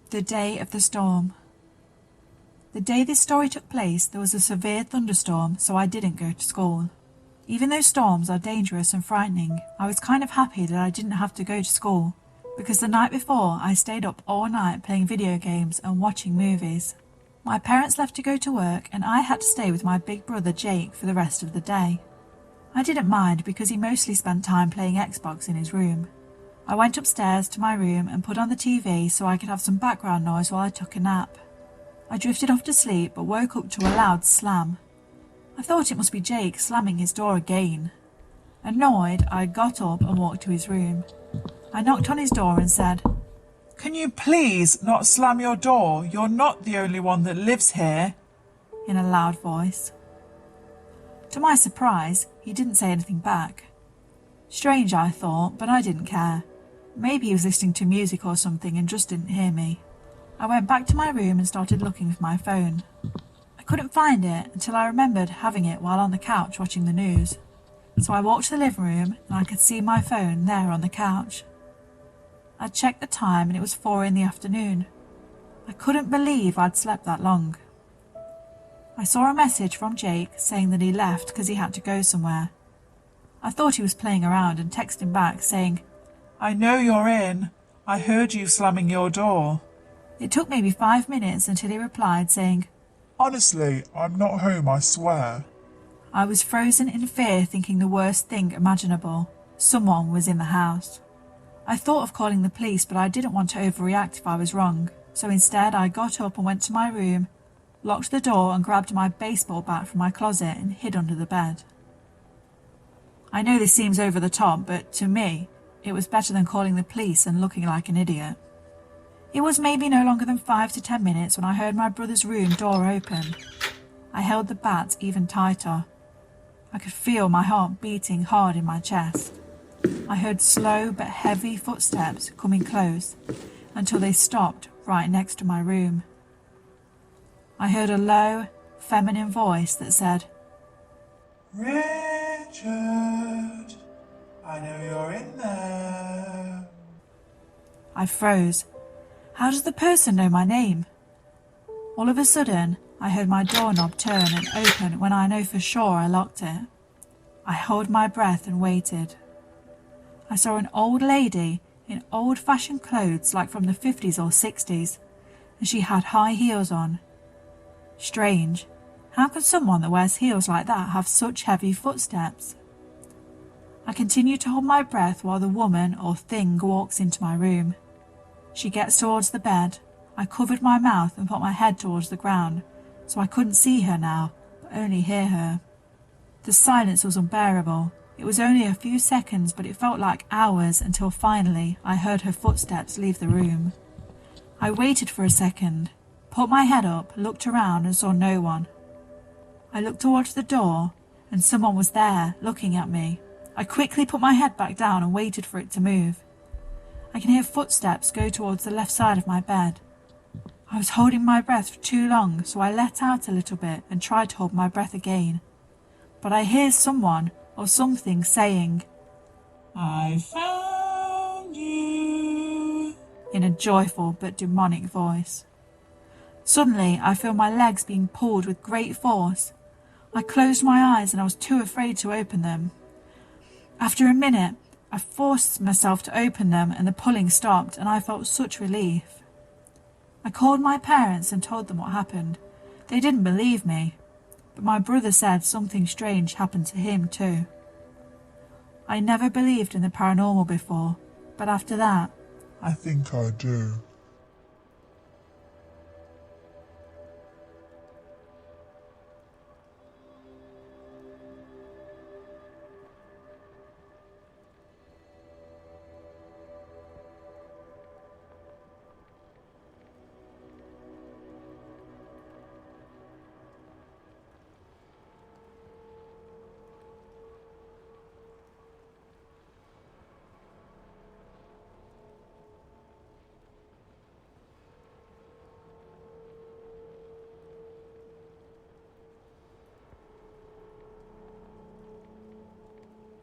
The day of the storm. The day this story took place, there was a severe thunderstorm, so I didn't go to school. Even though storms are dangerous and frightening, I was kind of happy that I didn't have to go to school, because the night before I stayed up all night playing video games and watching movies. My parents left to go to work, and I had to stay with my big brother Jake for the rest of the day. I didn't mind because he mostly spent time playing Xbox in his room. I went upstairs to my room and put on the TV so I could have some background noise while I took a nap. I drifted off to sleep but woke up to a loud slam. I thought it must be Jake slamming his door again. Annoyed, I got up and walked to his room. I knocked on his door and said, "Can you please not slam your door? You're not the only one that lives here," in a loud voice. To my surprise, he didn't say anything back. Strange, I thought, but I didn't care. Maybe he was listening to music or something and just didn't hear me. I went back to my room and started looking for my phone. I couldn't find it until I remembered having it while on the couch watching the news. So I walked to the living room and I could see my phone there on the couch. I checked the time and it was 4 in the afternoon. I couldn't believe I'd slept that long. I saw a message from Jake saying that he left because he had to go somewhere. I thought he was playing around and texted him back saying, "I know you're in. I heard you slamming your door." It took maybe 5 minutes until he replied saying, "Honestly, I'm not home, I swear." I was frozen in fear, thinking the worst thing imaginable. Someone was in the house. I thought of calling the police, but I didn't want to overreact if I was wrong, so instead I got up and went to my room, locked the door and grabbed my baseball bat from my closet and hid under the bed. I know this seems over the top, but to me, it was better than calling the police and looking like an idiot. It was maybe no longer than 5 to 10 minutes when I heard my brother's room door open. I held the bat even tighter. I could feel my heart beating hard in my chest. I heard slow but heavy footsteps coming close until they stopped right next to my room. I heard a low, feminine voice that said, "Richard, I know you're in there." I froze. How does the person know my name? All of a sudden, I heard my doorknob turn and open when I know for sure I locked it. I held my breath and waited. I saw an old lady in old-fashioned clothes like from the 50s or 60s, and she had high heels on. Strange. How can someone that wears heels like that have such heavy footsteps? I continue to hold my breath while the woman or thing walks into my room. She gets towards the bed. I covered my mouth and put my head towards the ground, so I couldn't see her now, but only hear her. The silence was unbearable. It was only a few seconds, but it felt like hours until finally I heard her footsteps leave the room. I waited for a second, put my head up, looked around and saw no one. I looked towards the door and someone was there, looking at me. I quickly put my head back down and waited for it to move. I can hear footsteps go towards the left side of my bed. I was holding my breath for too long, so I let out a little bit and tried to hold my breath again. But I hear someone or something saying, "I found you," in a joyful but demonic voice. Suddenly, I feel my legs being pulled with great force. I closed my eyes and I was too afraid to open them. After a minute, I forced myself to open them and the pulling stopped and I felt such relief. I called my parents and told them what happened. They didn't believe me, but my brother said something strange happened to him too. I never believed in the paranormal before, but after that, I think I do.